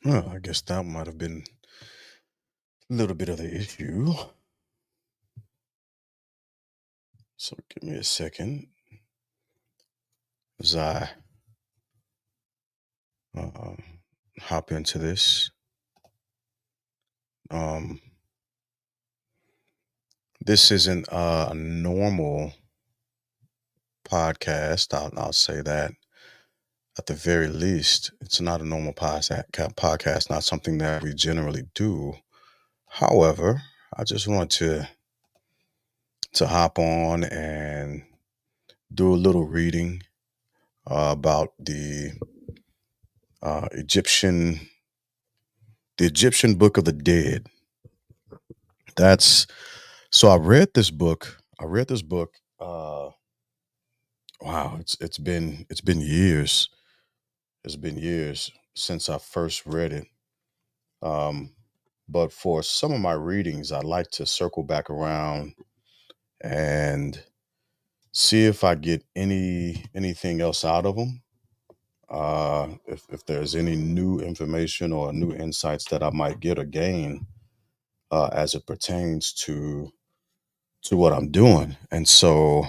Well, I guess that might have been a little bit of the issue. So give me a second as I um, hop into this. Um, this isn't a normal podcast. I'll say that at the very least, it's not a normal podcast, not something that we generally do. However, I just want to hop on and do a little reading about uh, Egyptian, the Egyptian Book of the Dead. That's so. I read this book. Wow, it's been years. It's been years since I first read it. Um, but for some of my readings, I like to circle back around and see if I get anything else out of them. If there's any new information or new insights that I might get or gain as it pertains to what I'm doing. And so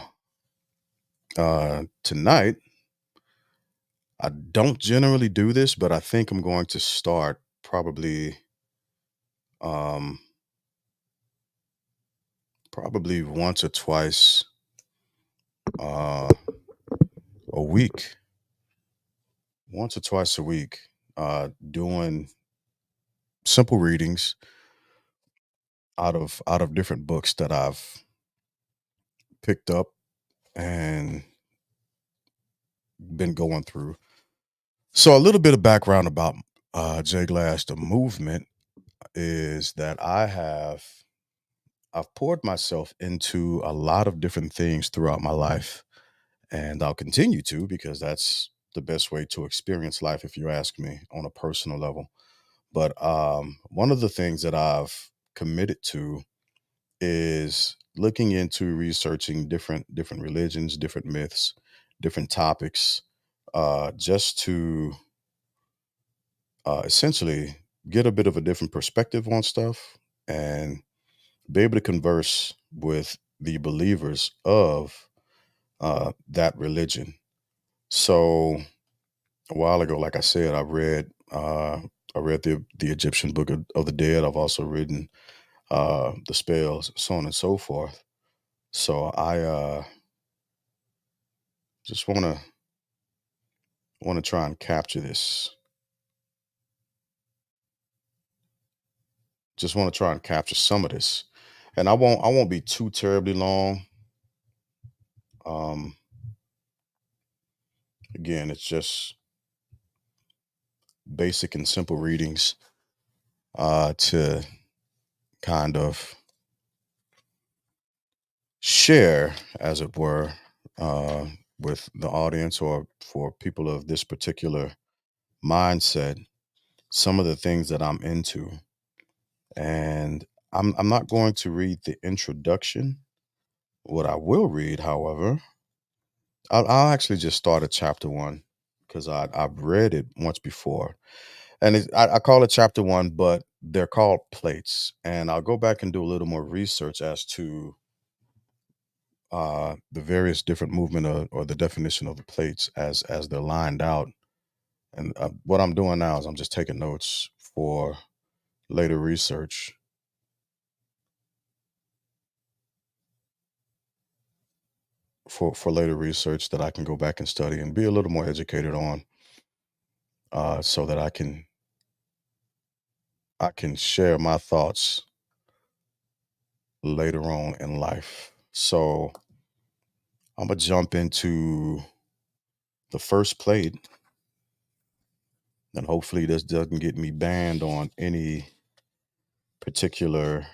tonight, I don't generally do this, but I think I'm going to start um, probably once or twice uh, a week, once or twice a week, doing simple readings out of different books that I've picked up and been going through. So a little bit of background about J Glass, the movement, is that I've poured myself into a lot of different things throughout my life, and I'll continue to because that's the best way to experience life, if you ask me, on a personal level. But one of the things that I've committed to is looking into researching different religions, different myths, different topics, just to essentially get a bit of a different perspective on stuff and be able to converse with the believers of that religion. So a while ago, like I said, I read the Egyptian Book of the Dead. I've also written the spells, so on and so forth. So I just want to try and capture this. Just want to try and capture some of this, and I won't be too terribly long. Um, Again, it's just basic and simple readings to kind of share, as it were, uh, with the audience or for people of this particular mindset, some of the things that I'm into. And I'm not going to read the introduction. What I will read, however, I'll actually just start at chapter one because I've read it once before, and I call it chapter one, but they're called plates. And I'll go back and do a little more research as to the various different movement or the definition of the plates as they're lined out. And what I'm doing now is I'm just taking notes for later research. For later research that I can go back and study and be a little more educated on, so that I can share my thoughts later on in life. So I'm gonna jump into the first plate, and hopefully this doesn't get me banned on any particular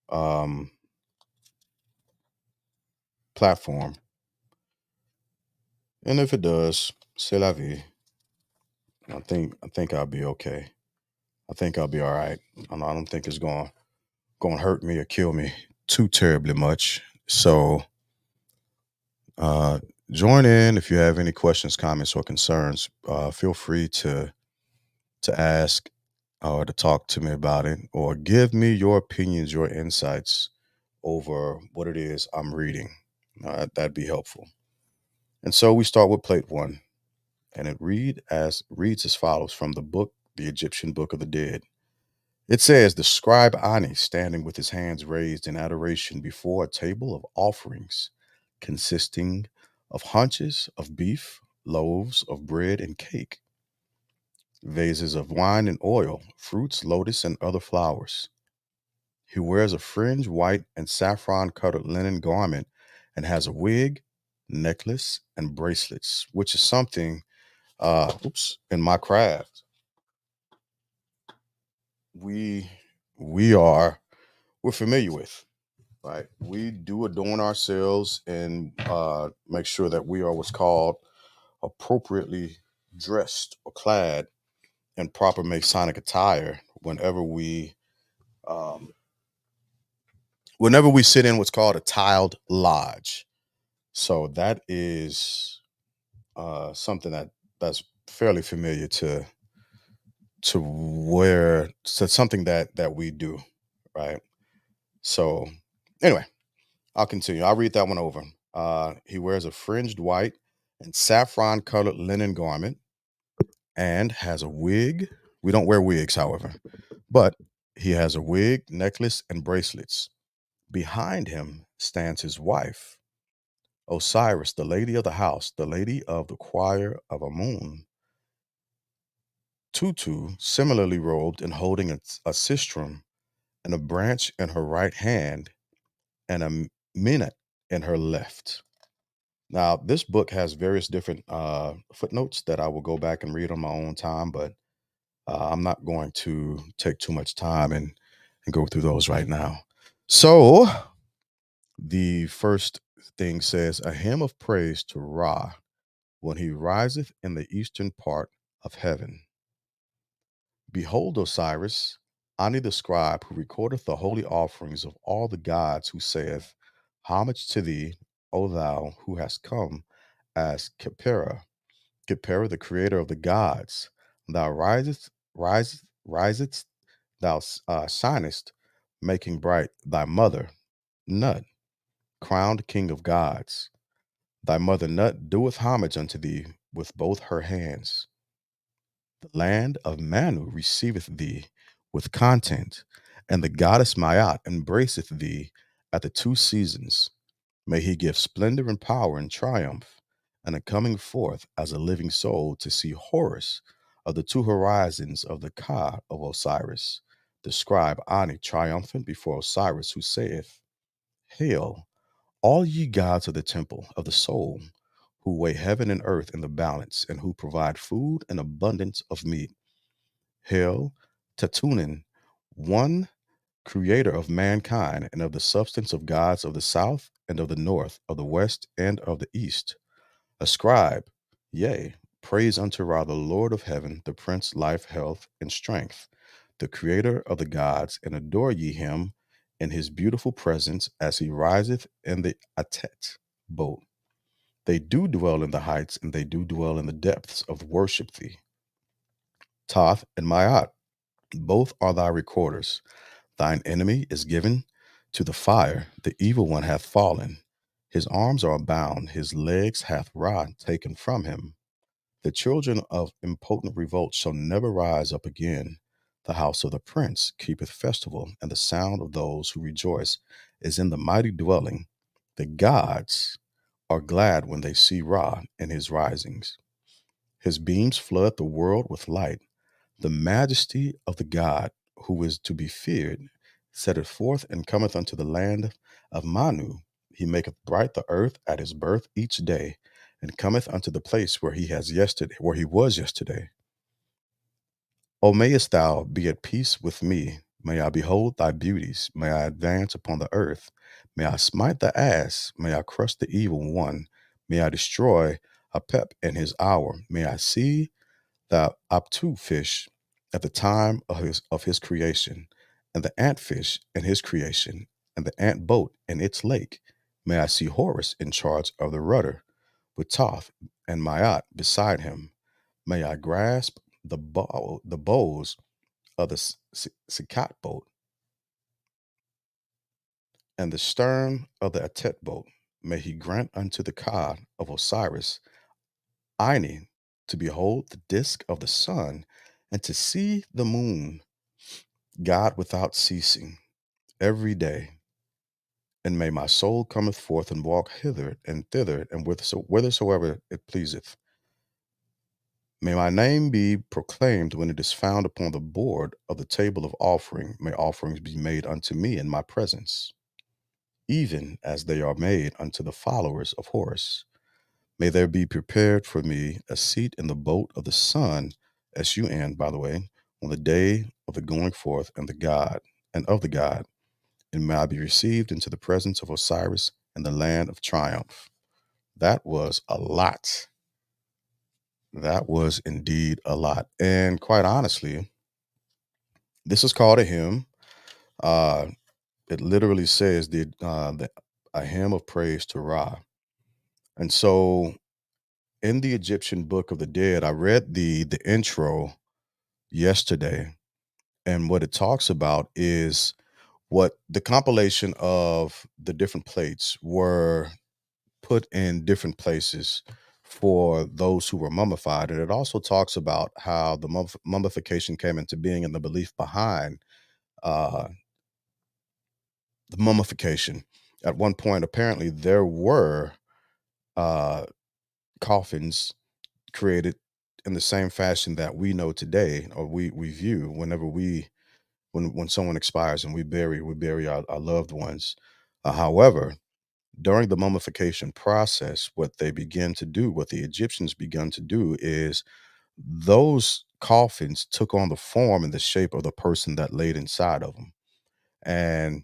um, platform. And if it does, c'est la vie. I think I'll be okay. I think I'll be all right. I don't think it's going to hurt me or kill me too terribly much. So uh, join in if you have any questions, comments, or concerns. Feel free to ask. or to talk to me about it, or give me your opinions, your insights over what it is I'm reading. That'd be helpful. And so we start with plate one, and it reads as follows from the book, the Egyptian Book of the Dead. It says, the scribe Ani standing with his hands raised in adoration before a table of offerings, consisting of haunches of beef, loaves of bread and cake, vases of wine and oil, fruits, lotus, and other flowers. He wears a fringed white and saffron colored linen garment and has a wig, necklace, and bracelets, which is something in my craft we we are we're familiar with. Right, we do adorn ourselves and make sure that we are what's called appropriately dressed or clad in proper Masonic attire um, whenever we sit in what's called a tiled lodge. So that is something that's fairly familiar to something that we do, right? So anyway, I'll continue. I'll read that one over. He wears a fringed white and saffron colored linen garment and has a wig. We don't wear wigs, however, but he has a wig, necklace, and bracelets. Behind him stands his wife, Osiris, the lady of the house, the lady of the choir of Amun, Tutu, similarly robed and holding a sistrum and a branch in her right hand and a minute in her left. Now, this book has various different footnotes that I will go back and read on my own time, but I'm not going to take too much time and go through those right now. So, the first thing says, a hymn of praise to Ra when he riseth in the eastern part of heaven. Behold, Osiris, Ani the scribe, who recordeth the holy offerings of all the gods, who saith, homage to thee, O thou who hast come as Khepera, the creator of the gods. Thou risest, thou shinest, making bright thy mother, Nut, crowned king of gods. Thy mother Nut doeth homage unto thee with both her hands. The land of Manu receiveth thee with content, and the goddess Mayat embraceth thee at the two seasons. May he give splendor and power and triumph, and a coming forth as a living soul to see Horus of the two horizons of the Ka of Osiris, the scribe Ani triumphant before Osiris, who saith, hail, all ye gods of the temple of the soul, who weigh heaven and earth in the balance, and who provide food and abundance of meat. Hail, Tatunin, one creator of mankind and of the substance of gods of the south and of the north, of the west and of the east. Ascribe, yea, praise unto Ra, the Lord of heaven, the Prince, life, health, and strength, the creator of the gods, and adore ye him in his beautiful presence as he riseth in the Atet boat. They do dwell in the heights, and they do dwell in the depths of worship thee. Toth and Maat, both are thy recorders. Thine enemy is given to the fire, the evil one hath fallen. His arms are bound, his legs hath Ra taken from him. The children of impotent revolt shall never rise up again. The house of the prince keepeth festival, and the sound of those who rejoice is in the mighty dwelling. The gods are glad when they see Ra in his risings. His beams flood the world with light. The majesty of the God who is to be feared setteth forth and cometh unto the land of Manu. He maketh bright the earth at his birth each day, and cometh unto the place where he was yesterday. O mayest thou be at peace with me. May I behold thy beauties. May I advance upon the earth. May I smite the ass. May I crush the evil one. May I destroy Apep in his hour. May I see the Aptu fish at the time of his creation, and the antfish in his creation, and the ant boat in its lake. May I see Horus in charge of the rudder, with Toth and Maat beside him. May I grasp the bows of the Sikat boat and the stern of the Atet boat. May he grant unto the God of Osiris, Ini, to behold the disk of the sun and to see the moon, God without ceasing, every day. And may my soul cometh forth and walk hither and thither and whithersoever it pleaseth. May my name be proclaimed when it is found upon the board of the table of offering. May offerings be made unto me in my presence, even as they are made unto the followers of Horus. May there be prepared for me a seat in the boat of the sun, SUN, by the way, on the day of the going forth and the God and of the God, and may I be received into the presence of Osiris in the land of triumph. That was a lot. That was indeed a lot. And quite honestly, this is called a hymn. Uh, it literally says a hymn of praise to Ra. And so in the Egyptian Book of the Dead, I read the intro yesterday, and what it talks about is what the compilation of the different plates were put in different places for those who were mummified. And it also talks about how the mummification came into being and the belief behind uh, the mummification. At one point, apparently, there were uh, coffins created in the same fashion that we know today, or we view whenever when someone expires and we bury our loved ones. However, during the mummification process, what the Egyptians began to do is those coffins took on the form and the shape of the person that laid inside of them. And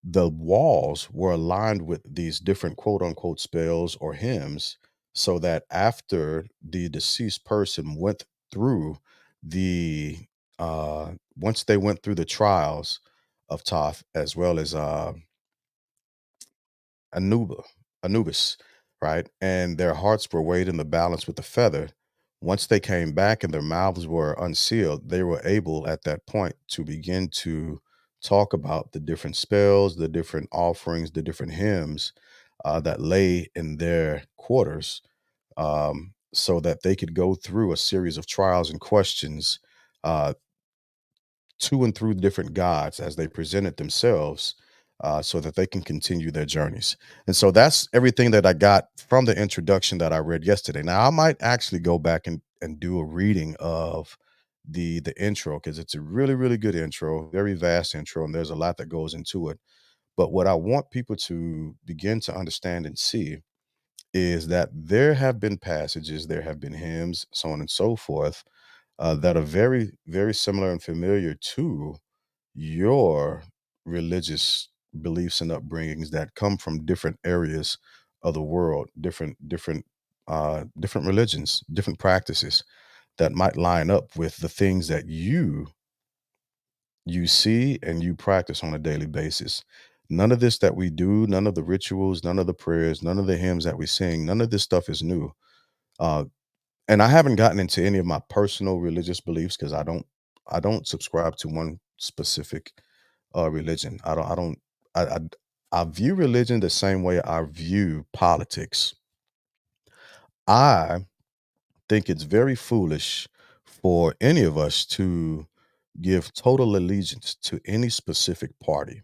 the walls were aligned with these different quote unquote spells or hymns so that after the deceased person went through the once they went through the trials of Thoth as well as Anuba, Anubis, right? And their hearts were weighed in the balance with the feather. Once they came back and their mouths were unsealed, they were able at that point to begin to talk about the different spells, the different offerings, the different hymns that lay in their quarters, so that they could go through a series of trials and questions uh, to and through the different gods as they presented themselves, so that they can continue their journeys. And so that's everything that I got from the introduction that I read yesterday. Now I might actually go back and do a reading of the intro because it's a really really good intro, very vast intro, and there's a lot that goes into it. But what I want people to begin to understand and see is that there have been passages, there have been hymns, so on and so forth, that are very very similar and familiar to your religious beliefs and upbringings that come from different areas of the world, different religions, different practices that might line up with the things that you see and you practice on a daily basis. None of this that we do, none of the rituals, none of the prayers, none of the hymns that we sing, none of this stuff is new. Uh, and I haven't gotten into any of my personal religious beliefs because I don't subscribe to one specific religion. I I view religion the same way I view politics. I think it's very foolish for any of us to give total allegiance to any specific party.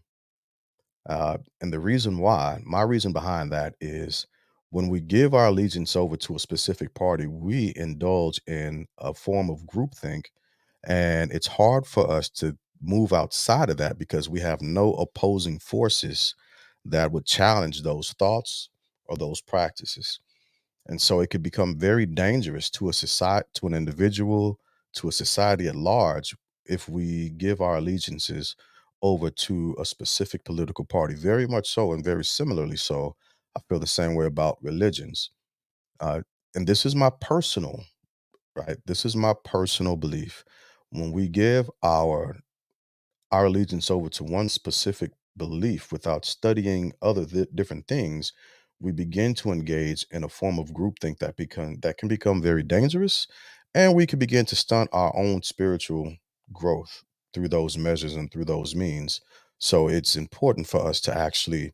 And the reason why, my reason behind that is when we give our allegiance over to a specific party, we indulge in a form of groupthink. And it's hard for us to move outside of that because we have no opposing forces that would challenge those thoughts or those practices. And so it could become very dangerous to a society, to an individual, to a society at large, if we give our allegiances over to a specific political party. Very much so, and very similarly so, I feel the same way about religions. Uh, and this is my personal, right? This is my personal belief. When we give our allegiance over to one specific belief without studying other different things, we begin to engage in a form of groupthink that can become very dangerous, and we can begin to stunt our own spiritual growth through those measures and through those means. So it's important for us to actually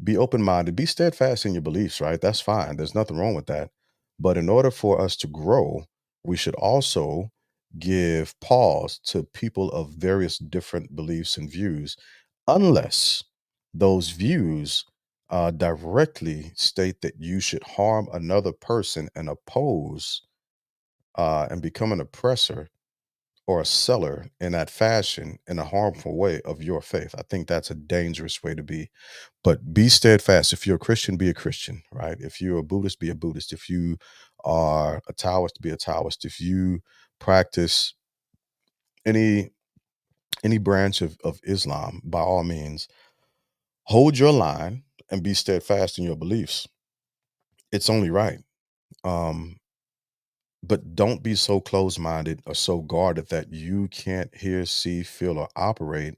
be open minded, be steadfast in your beliefs, right? That's fine. There's nothing wrong with that. But in order for us to grow, we should also give pause to people of various different beliefs and views, unless those views directly state that you should harm another person and oppose and become an oppressor or a seller in that fashion in a harmful way of your faith. I think that's a dangerous way to be. But be steadfast. If you're a Christian, be a Christian, right? If you're a Buddhist, be a Buddhist. If you are a Taoist, be a Taoist. If you practice any branch of Islam, by all means, hold your line and be steadfast in your beliefs. It's only right. Um, but don't be so closed-minded or so guarded that you can't hear, see, feel, or operate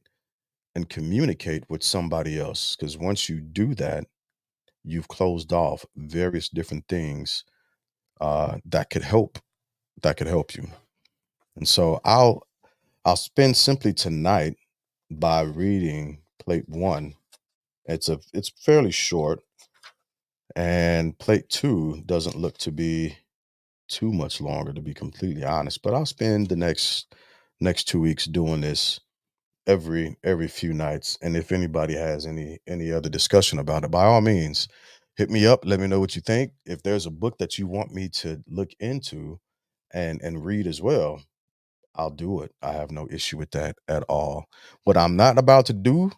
and communicate with somebody else. Because once you do that, you've closed off various different things that could help you. And so I'll spend simply tonight by reading plate one. It's fairly short, and plate two doesn't look to be too much longer, to be completely honest. But I'll spend the next 2 weeks doing this every few nights. And if anybody has any other discussion about it, by all means, hit me up. Let me know what you think. If there's a book that you want me to look into and read as well, I'll do it. I have no issue with that at all. What I'm not about to do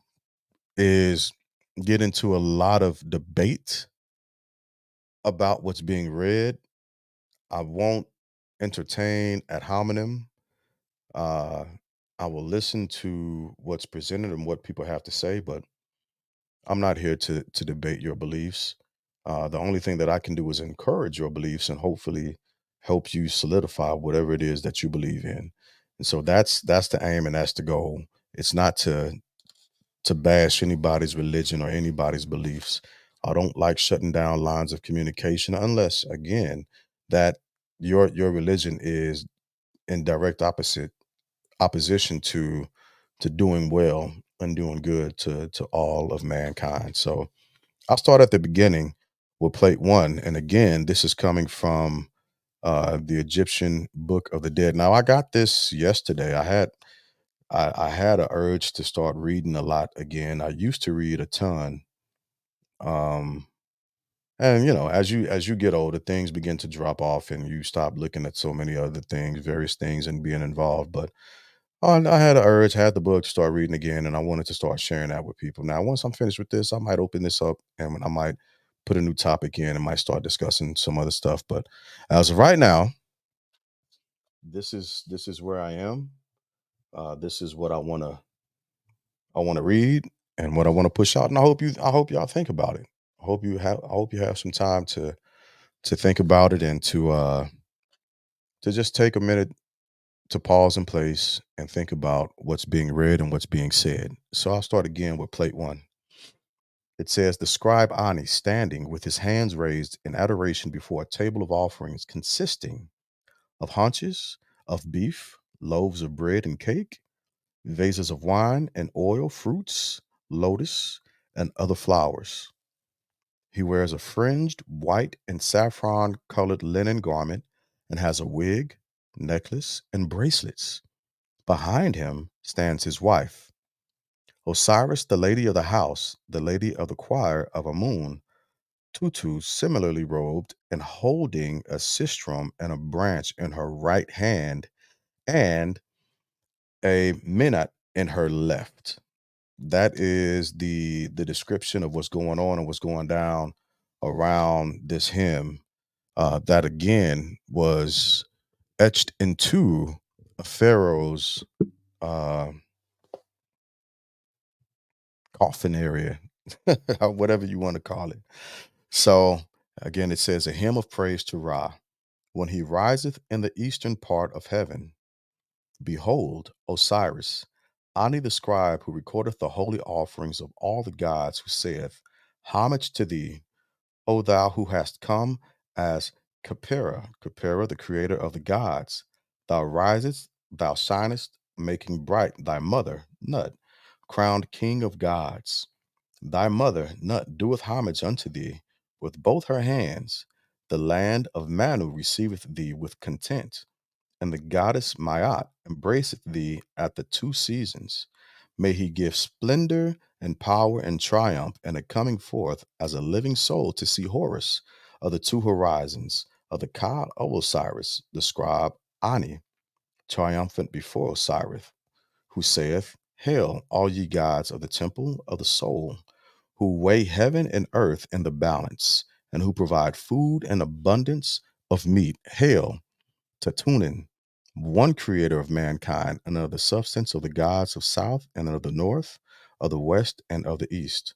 is get into a lot of debate about what's being read. I won't entertain ad hominem. Uh, I will listen to what's presented and what people have to say, but I'm not here to debate your beliefs. The only thing that I can do is encourage your beliefs and hopefully help you solidify whatever it is that you believe in. And so that's the aim and that's the goal. It's not to bash anybody's religion or anybody's beliefs. I don't like shutting down lines of communication unless, again, that your religion is in direct opposition to doing well and doing good to all of mankind. So I'll start at the beginning with plate one. And again, this is coming from the Egyptian Book of the Dead. Now, I got this yesterday. I had an urge to start reading a lot again. I used to read a ton. Um, and as you get older, things begin to drop off and you stop looking at so many other things, various things, and being involved. But I had an urge, had the book to start reading again, and I wanted to start sharing that with people. Now, once I'm finished with this, I might open this up and I might put a new topic in and might start discussing some other stuff. But as of right now, this is where I am. This is what I want to read and what I want to push out, and I hope y'all think about it. I hope you have some time to think about it and to just take a minute to pause in place and think about what's being read and what's being said. So I'll start again with plate one. It says, the scribe Ani, standing with his hands raised in adoration before a table of offerings consisting of haunches of beef, loaves of bread and cake, vases of wine and oil, fruits, lotus, and other flowers. He wears a fringed white and saffron colored linen garment and has a wig, necklace, and bracelets. Behind him stands his wife, Osiris, the lady of the house, the lady of the choir of Amun, Tutu, similarly robed and holding a sistrum and a branch in her right hand and a minute in her left. That is the description of what's going on and what's going down around this hymn. That again was etched into a pharaoh's uh, coffin area, or whatever you want to call it. So again, it says a hymn of praise to Ra. When he riseth in the eastern part of heaven, behold, Osiris, Ani the scribe who recordeth the holy offerings of all the gods, who saith, homage to thee, O thou who hast come as Khepera, the creator of the gods. Thou risest, thou shinest, making bright thy mother, Nut, crowned king of gods. Thy mother, Nut, doeth homage unto thee with both her hands. The land of Manu receiveth thee with content, and the goddess Maat embraceth thee at the two seasons. May he give splendor and power and triumph and a coming forth as a living soul to see Horus of the two horizons of the god of Osiris, the scribe Ani, triumphant before Osiris, who saith, Hail, all ye gods of the temple of the soul, who weigh heaven and earth in the balance, and who provide food and abundance of meat. Hail, Tatunin, one creator of mankind, and of the substance of the gods of south and of the north, of the west and of the east.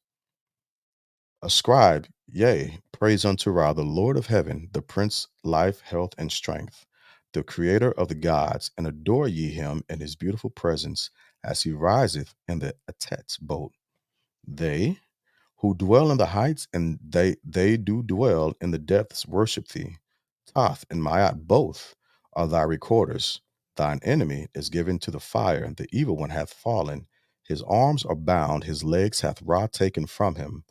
Ascribe, yea, praise unto Ra, the Lord of heaven, the Prince, life, health, and strength, the creator of the gods, and adore ye him in his beautiful presence as he riseth in the Atet's boat. They who dwell in the heights, and they do dwell in the depths, worship thee. Toth and Maat both are thy recorders. Thine enemy is given to the fire, and the evil one hath fallen. His arms are bound, his legs hath Ra taken from him.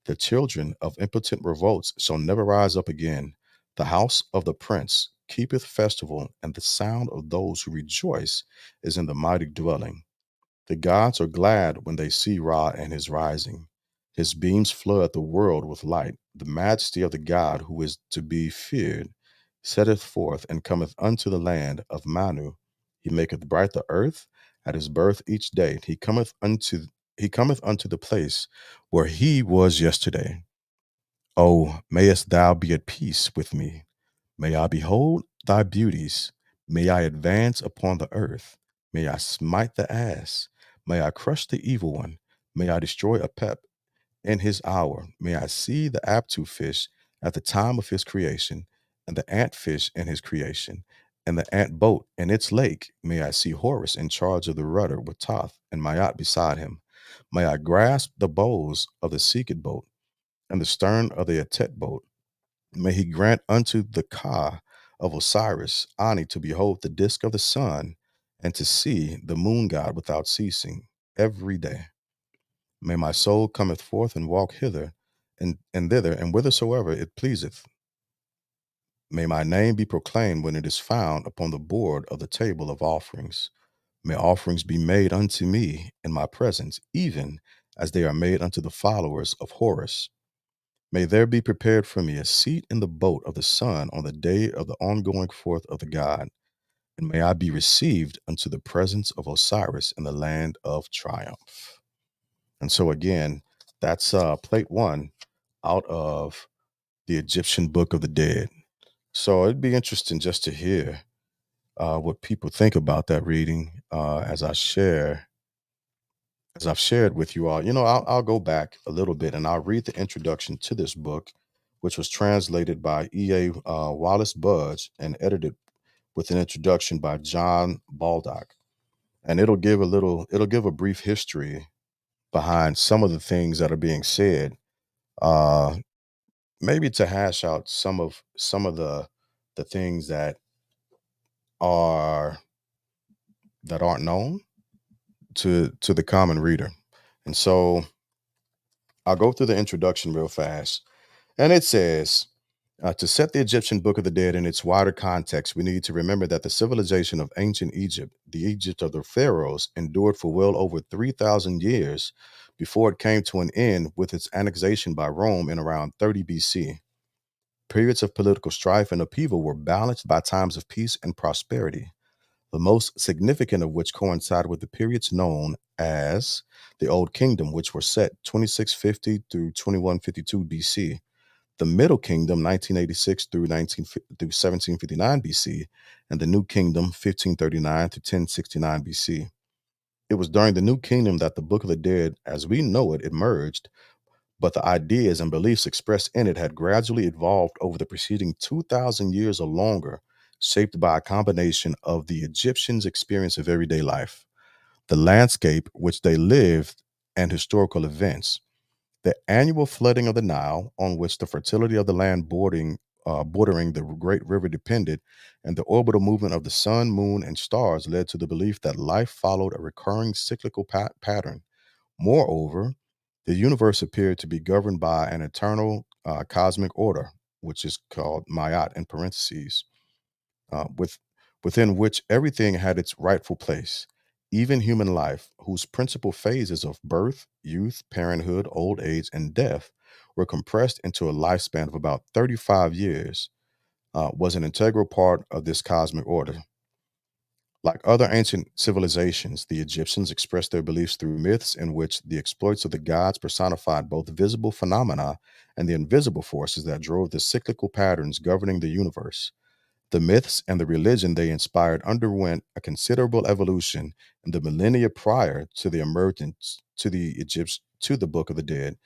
The children of impotent revolts shall never rise up again. The house of the prince keepeth festival, and the sound of those who rejoice is in the mighty dwelling. The gods are glad when they see Ra and his rising. His beams flood the world with light. The majesty of the God who is to be feared setteth forth and cometh unto the land of Manu. He maketh bright the earth at his birth each day. He cometh unto the place where he was yesterday. Oh, mayest thou be at peace with me. May I behold thy beauties. May I advance upon the earth. May I smite the ass. May I crush the evil one. May I destroy Apep in his hour. May I see the Aptu fish at the time of his creation, and the ant fish in his creation, and the ant boat in its lake. May I see Horus in charge of the rudder with Toth and Mayat beside him. May I grasp the bows of the Seked boat and the stern of the Atet boat. May he grant unto the Ka of Osiris, Ani, to behold the disk of the sun and to see the moon god without ceasing every day. May my soul cometh forth and walk hither and thither, and whithersoever it pleaseth. May my name be proclaimed when it is found upon the board of the table of offerings. May offerings be made unto me in my presence, even as they are made unto the followers of Horus. May there be prepared for me a seat in the boat of the sun on the day of the ongoing forth of the God, and may I be received unto the presence of Osiris in the land of triumph. And so again, that's plate one out of the Egyptian Book of the Dead. So it'd be interesting just to hear what people think about that reading as I've shared with you all. I'll go back a little bit and I'll read the introduction to this book, which was translated by E.A. Wallace Budge and edited with an introduction by John Baldock. And it'll give a brief history behind some of the things that are being said, uh, maybe to hash out some of the things are that aren't known to the common reader. And so I'll go through the introduction real fast. And it says, to set the Egyptian Book of the Dead in its wider context, we need to remember that the civilization of ancient Egypt, the Egypt of the pharaohs, endured for well over 3,000 years before it came to an end with its annexation by Rome in around 30 BC. Periods of political strife and upheaval were balanced by times of peace and prosperity, the most significant of which coincide with the periods known as the Old Kingdom, which were set 2650 through 2152 BC, the Middle Kingdom 1986 through 1759 BC, and the New Kingdom 1539 to 1069 BC. It was during the New Kingdom that the Book of the Dead, as we know it, emerged, but the ideas and beliefs expressed in it had gradually evolved over the preceding 2,000 years or longer, shaped by a combination of the Egyptians' experience of everyday life, the landscape which they lived, and historical events. The annual flooding of the Nile, on which the fertility of the land bordering the great river depended, and the orbital movement of the sun, moon, and stars led to the belief that life followed a recurring cyclical pattern. Moreover, the universe appeared to be governed by an eternal cosmic order, which is called Mayat in parentheses, within which everything had its rightful place. Even human life, whose principal phases of birth, youth, parenthood, old age, and death were compressed into a lifespan of about 35 years, was an integral part of this cosmic order. Like other ancient civilizations, the Egyptians expressed their beliefs through myths in which the exploits of the gods personified both visible phenomena and the invisible forces that drove the cyclical patterns governing the universe. The myths and the religion they inspired underwent a considerable evolution in the millennia prior to the emergence to the Book of the Dead,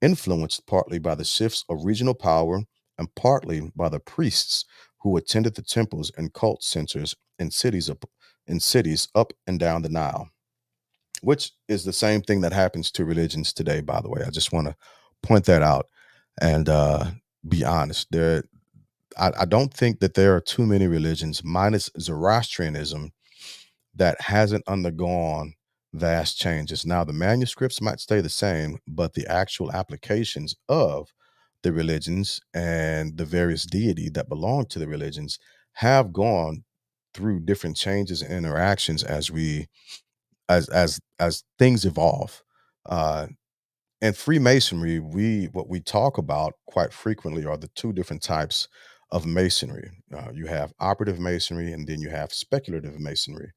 influenced partly by the shifts of regional power and partly by the priests who attended the temples and cult centers in cities up and down the Nile, which is the same thing that happens to religions today, by the way. I just want to point that out and be honest. I don't think that there are too many religions, minus Zoroastrianism, that hasn't undergone vast changes. Now, the manuscripts might stay the same, but the actual applications of the religions and the various deity that belong to the religions have gone through different changes and interactions as we as things evolve. Uh, and Freemasonry, what we talk about quite frequently are the two different types of masonry. You have operative masonry, and then you have speculative masonry.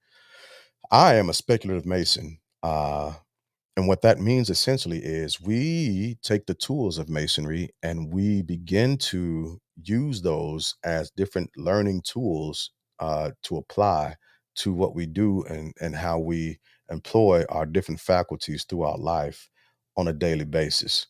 I am a speculative mason. And what that means essentially is we take the tools of masonry and we begin to use those as different learning tools to apply to what we do and how we employ our different faculties throughout life on a daily basis.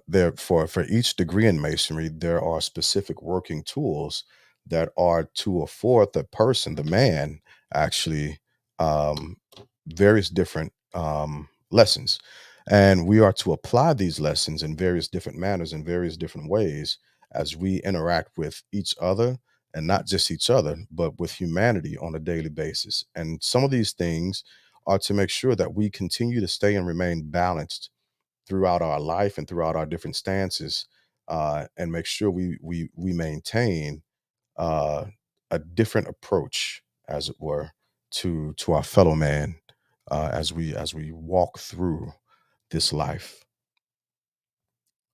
There for each degree in masonry, there are specific working tools that are to afford the person, the man, actually um, various different lessons, and we are to apply these lessons in various different manners in various different ways as we interact with each other, and not just each other, but with humanity on a daily basis. And some of these things are to make sure that we continue to stay and remain balanced throughout our life and throughout our different stances, and make sure we maintain uh, a different approach, as it were, to our fellow man as we walk through this life.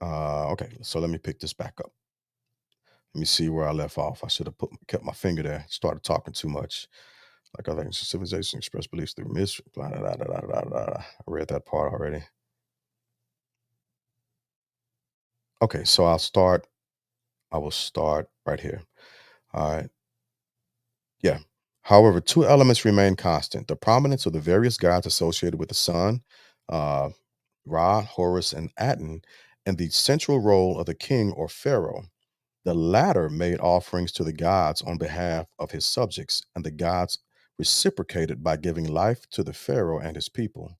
Okay, so let me pick this back up. Let me see where I left off. I should have kept my finger there. Started talking too much. Like other ancient civilization express beliefs through myths. Blah, blah, blah, blah, blah, blah. I read that part already. Okay, so I will start right here. All right. Yeah. However, two elements remain constant: the prominence of the various gods associated with the sun, uh, Ra, Horus, and Aten, and the central role of the king or pharaoh. The latter made offerings to the gods on behalf of his subjects, and the gods reciprocated by giving life to the pharaoh and his people.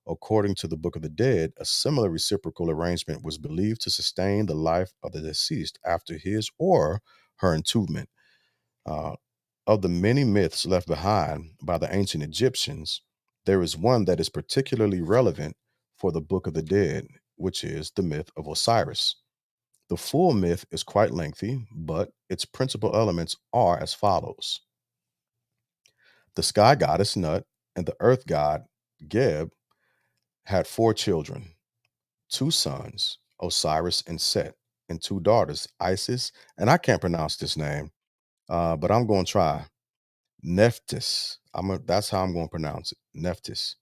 According to the Book of the Dead, a similar reciprocal arrangement was believed to sustain the life of the deceased after his or her entombment. Uh, of the many myths left behind by the ancient Egyptians, there is one that is particularly relevant for the Book of the Dead, which is the myth of Osiris. The full myth is quite lengthy, but its principal elements are as follows. The sky goddess Nut and the earth god Geb had four children: two sons, Osiris and Set, and two daughters, Isis, and I can't pronounce this name, but I'm going to try Nephthys. That's how I'm going to pronounce it, Nephthys.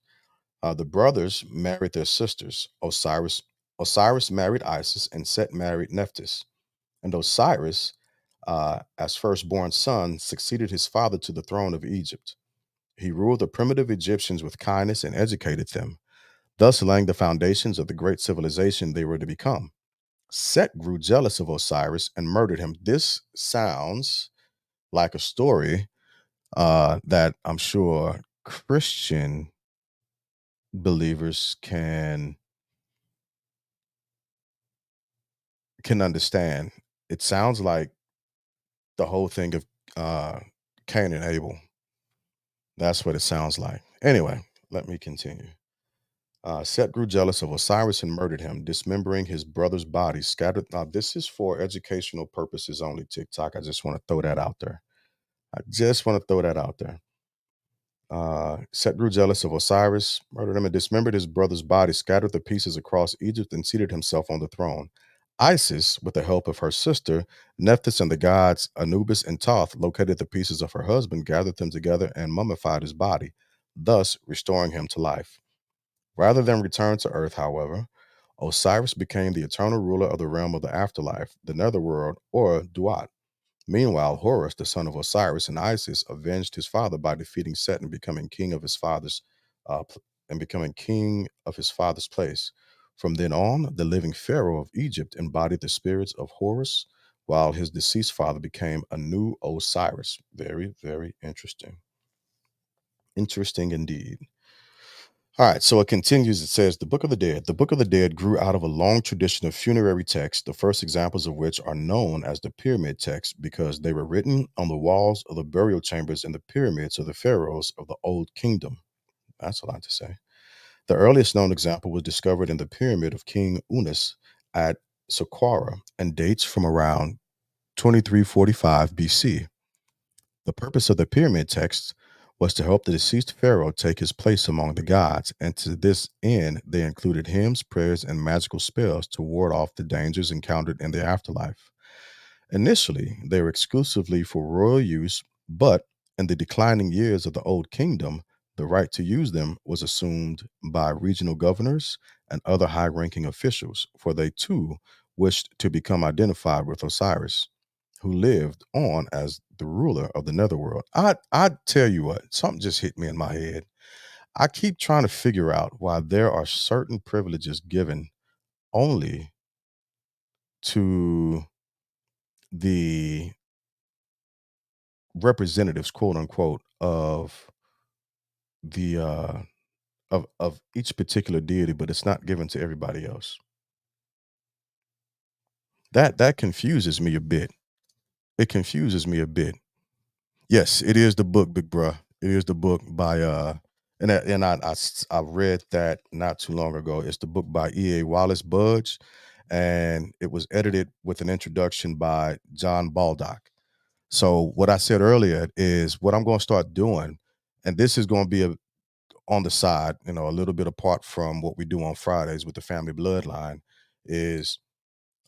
The brothers married their sisters. Osiris married Isis, and Set married Nephthys. And Osiris, as firstborn son, succeeded his father to the throne of Egypt. He ruled the primitive Egyptians with kindness and educated them, thus laying the foundations of the great civilization they were to become. Set grew jealous of Osiris and murdered him. This sounds like a story that I'm sure Christian believers can understand. It sounds like the whole thing of uh, Cain and Abel. That's what it sounds like. Anyway, let me continue. Set grew jealous of Osiris and murdered him, dismembering his brother's body, scattered. Now, this is for educational purposes only, TikTok. I just want to throw that out there. I just want to throw that out there. Set grew jealous of Osiris, murdered him, and dismembered his brother's body, scattered the pieces across Egypt, and seated himself on the throne. Isis, with the help of her sister, Nephthys, and the gods Anubis and Thoth, located the pieces of her husband, gathered them together, and mummified his body, thus restoring him to life. Rather than return to Earth, however, Osiris became the eternal ruler of the realm of the afterlife, the netherworld, or Duat. Meanwhile, Horus, the son of Osiris and Isis, avenged his father by defeating Set and becoming king of his father's place. From then on, the living pharaoh of Egypt embodied the spirits of Horus, while his deceased father became a new Osiris. Very, very interesting. Interesting indeed. All right, so it continues. It says, The Book of the Dead. The Book of the Dead grew out of a long tradition of funerary texts, the first examples of which are known as the pyramid texts because they were written on the walls of the burial chambers in the pyramids of the pharaohs of the Old Kingdom. That's a lot to say. The earliest known example was discovered in the pyramid of King Unas at Saqqara and dates from around 2345 BC. The purpose of the pyramid texts was to help the deceased pharaoh take his place among the gods, and to this end, they included hymns, prayers, and magical spells to ward off the dangers encountered in the afterlife. Initially, they were exclusively for royal use, but in the declining years of the Old Kingdom, the right to use them was assumed by regional governors and other high ranking officials, for they too wished to become identified with Osiris, who lived on as the ruler of the netherworld. I tell you what, something just hit me in my head. I keep trying to figure out why there are certain privileges given only to the representatives, quote unquote, of the of each particular deity, but it's not given to everybody else. That confuses me a bit. It confuses me a bit. Yes, it is the book, big bruh. It is the book by I read that not too long ago. It's the book by E.A. Wallace Budge, and it was edited with an introduction by John Baldock. So what I said earlier is what I'm going to start doing, and this is going to be on the side, a little bit apart from what we do on Fridays with the family bloodline, is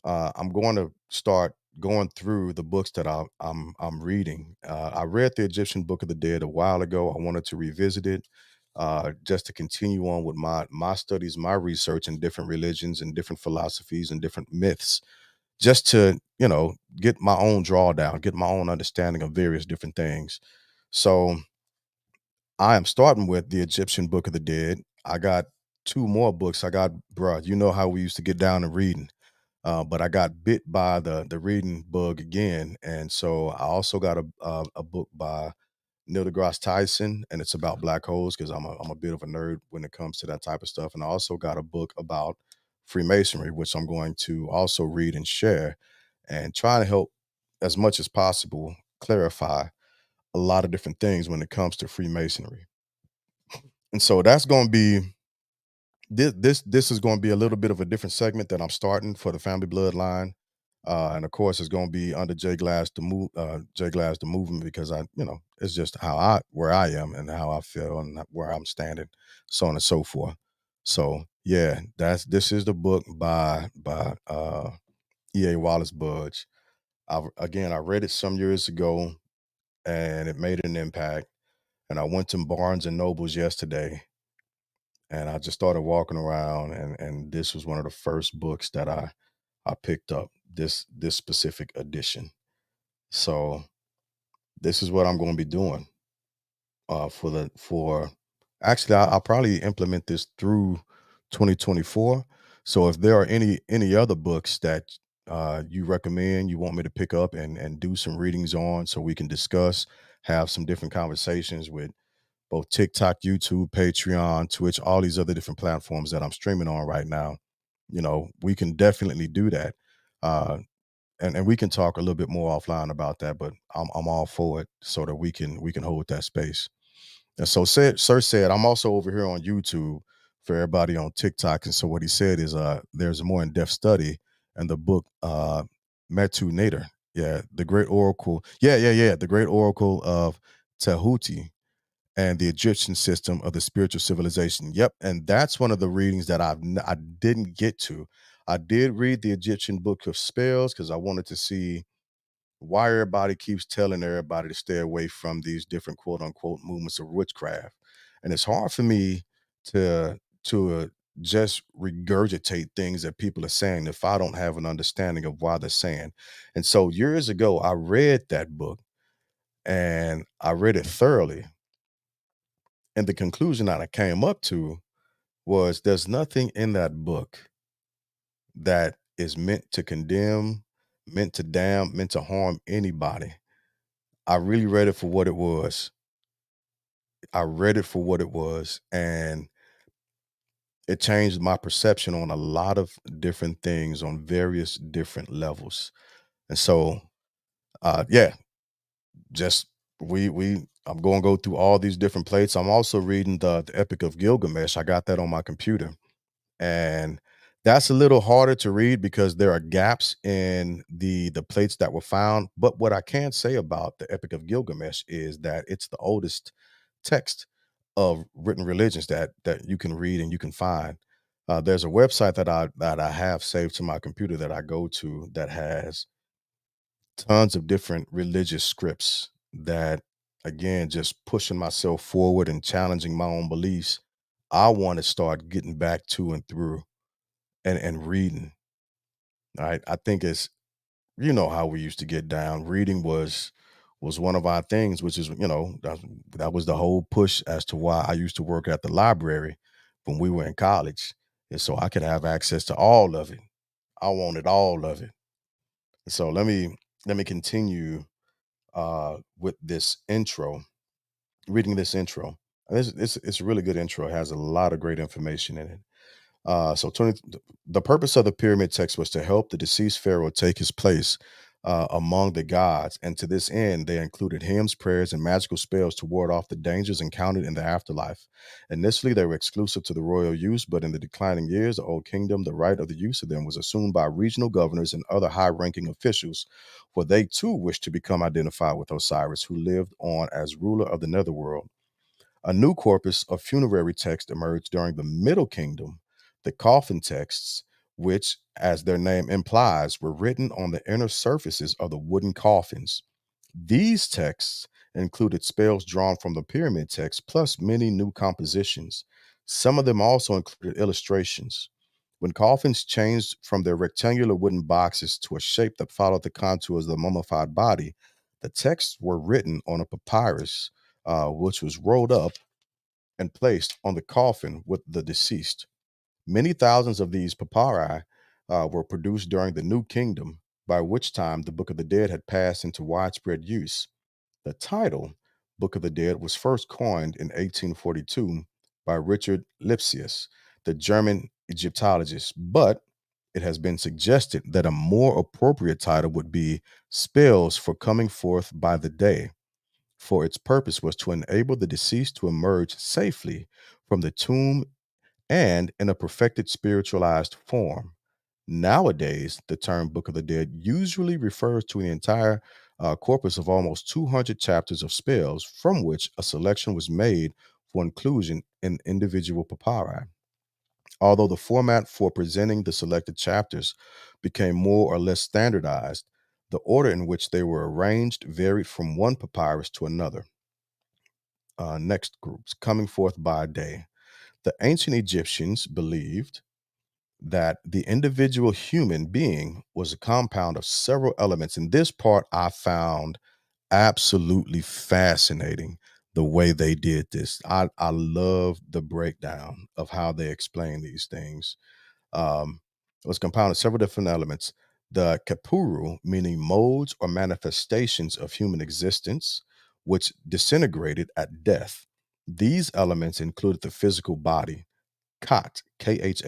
I'm going to start going through the books that I'm reading. I read the Egyptian Book of the Dead a while ago. I wanted to revisit it just to continue on with my studies, my research in different religions and different philosophies and different myths, just to get my own drawdown, get my own understanding of various different things. So I am starting with the Egyptian Book of the Dead. I got two more books. I got, bruh, you know how we used to get down and reading. But I got bit by the reading bug again, and so I also got a book by Neil deGrasse Tyson, and it's about black holes because I'm a bit of a nerd when it comes to that type of stuff. And I also got a book about Freemasonry, which I'm going to also read and share, and try to help as much as possible clarify a lot of different things when it comes to Freemasonry. And so that's going to be this is going to be a little bit of a different segment that I'm starting for the family bloodline, and of course it's going to be under Jay Glass the movement because it's just how I where I am and how I feel and where I'm standing, so on and so forth. So yeah, this is the book by E.A. Wallace Budge. I read it some years ago and it made an impact. And I went to Barnes and Nobles yesterday and I just started walking around and this was one of the first books that I picked up, this specific edition. So this is what I'm going to be doing for actually I'll probably implement this through 2024. So if there are any other books that you recommend, you want me to pick up and do some readings on so we can discuss, have some different conversations with both TikTok, YouTube, Patreon, Twitch, all these other different platforms that I'm streaming on right now, we can definitely do that. Uh, and we can talk a little bit more offline about that, but I'm all for it so that we can hold that space. And so said Sir said, I'm also over here on YouTube for everybody on TikTok. And so what he said is there's a more in-depth study in the book Metu Nader. Yeah, the great oracle. Yeah. The great oracle of Tehuti and the Egyptian system of the spiritual civilization. Yep. And that's one of the readings that I didn't get to. I did read the Egyptian book of spells because I wanted to see why everybody keeps telling everybody to stay away from these different quote unquote movements of witchcraft. And it's hard for me to just regurgitate things that people are saying if I don't have an understanding of why they're saying. And so years ago, I read that book and I read it thoroughly. And the conclusion that I came up to was there's nothing in that book that is meant to condemn, meant to damn, meant to harm anybody. I really read it for what it was. I read it for what it was, and it changed my perception on a lot of different things on various different levels. And so, yeah, just we I'm going to go through all these different plates. I'm also reading the Epic of Gilgamesh. I got that on my computer, and that's a little harder to read because there are gaps in the plates that were found. But what I can say about the Epic of Gilgamesh is that it's the oldest text of written religions that you can read and you can find. There's a website that I have saved to my computer that I go to that has tons of different religious scripts that, again, just pushing myself forward and challenging my own beliefs. I want to start getting back to and through and reading. Right, I think it's, you know, how we used to get down. Reading was one of our things, which is, that was the whole push as to why I used to work at the library when we were in college, and so I could have access to all of it. I wanted all of it. So let me continue with this intro, reading this intro. It's a really good intro. It has a lot of great information in it. So 20, the purpose of the pyramid text was to help the deceased pharaoh take his place among the gods, and to this end, they included hymns, prayers, and magical spells to ward off the dangers encountered in the afterlife. Initially, they were exclusive to the royal use, but in the declining years, the Old Kingdom, the right of the use of them was assumed by regional governors and other high-ranking officials, for they too wished to become identified with Osiris, who lived on as ruler of the netherworld. A new corpus of funerary text emerged during the Middle Kingdom, the coffin texts, which, as their name implies, were written on the inner surfaces of the wooden coffins. These texts included spells drawn from the pyramid text, plus many new compositions. Some of them also included illustrations. When coffins changed from their rectangular wooden boxes to a shape that followed the contours of the mummified body, the texts were written on a papyrus, which was rolled up and placed on the coffin with the deceased. Many thousands of these papyri were produced during the New Kingdom, by which time the Book of the Dead had passed into widespread use. The title, Book of the Dead, was first coined in 1842 by Richard Lipsius, the German Egyptologist, but it has been suggested that a more appropriate title would be Spells for Coming Forth by the Day, for its purpose was to enable the deceased to emerge safely from the tomb and in a perfected spiritualized form. Nowadays, the term Book of the Dead usually refers to the entire corpus of almost 200 chapters of spells, from which a selection was made for inclusion in individual papyri. Although the format for presenting the selected chapters became more or less standardized, the order in which they were arranged varied from one papyrus to another. Next groups, coming forth by day. The ancient Egyptians believed that the individual human being was a compound of several elements. And this part I found absolutely fascinating the way they did this. I love the breakdown of how they explain these things. It was compounded of several different elements. The Kapuru, meaning modes or manifestations of human existence, which disintegrated at death. These elements included the physical body, Khat, Khat,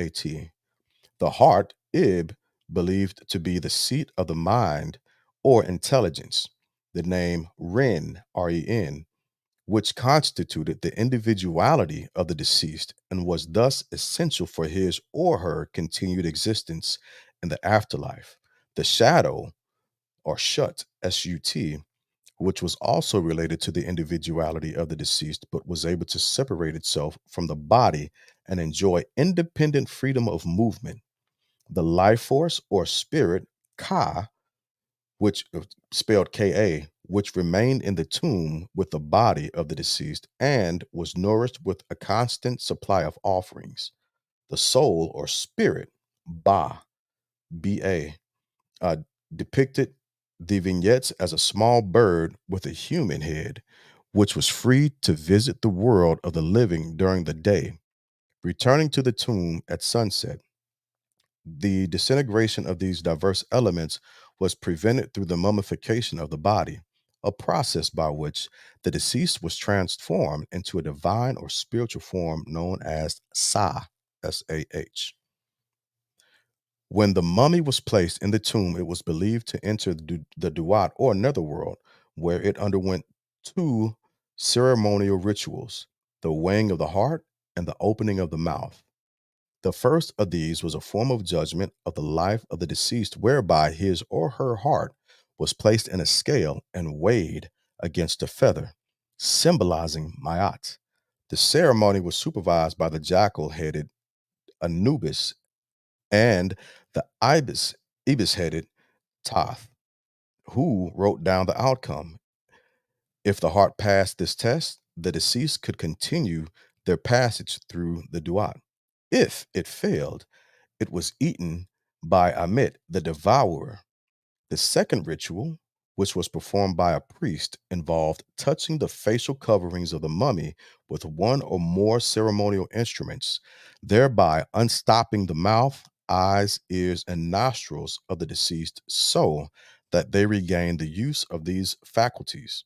the heart, Ib, believed to be the seat of the mind or intelligence. The name Ren, REN, which constituted the individuality of the deceased and was thus essential for his or her continued existence in the afterlife. The shadow, or shut, SUT, which was also related to the individuality of the deceased, but was able to separate itself from the body and enjoy independent freedom of movement. The life force or spirit, Ka, which spelled Ka, which remained in the tomb with the body of the deceased and was nourished with a constant supply of offerings. The soul or spirit, Ba, Ba, uh, depicted the vignettes as a small bird with a human head, which was free to visit the world of the living during the day, returning to the tomb at sunset. The disintegration of these diverse elements was prevented through the mummification of the body, a process by which the deceased was transformed into a divine or spiritual form known as Sah, Sah. When the mummy was placed in the tomb, it was believed to enter the Duat or netherworld, where it underwent two ceremonial rituals: the weighing of the heart and the opening of the mouth. The first of these was a form of judgment of the life of the deceased, whereby his or her heart was placed in a scale and weighed against a feather, symbolizing Ma'at. The ceremony was supervised by the jackal headed Anubis and the ibis headed Toth, who wrote down the outcome. If the heart passed this test, the deceased could continue their passage through the Duat. If it failed, it was eaten by Amit, the devourer. The second ritual, which was performed by a priest, involved touching the facial coverings of the mummy with one or more ceremonial instruments, thereby unstopping the mouth, eyes, ears, and nostrils of the deceased so that they regained the use of these faculties.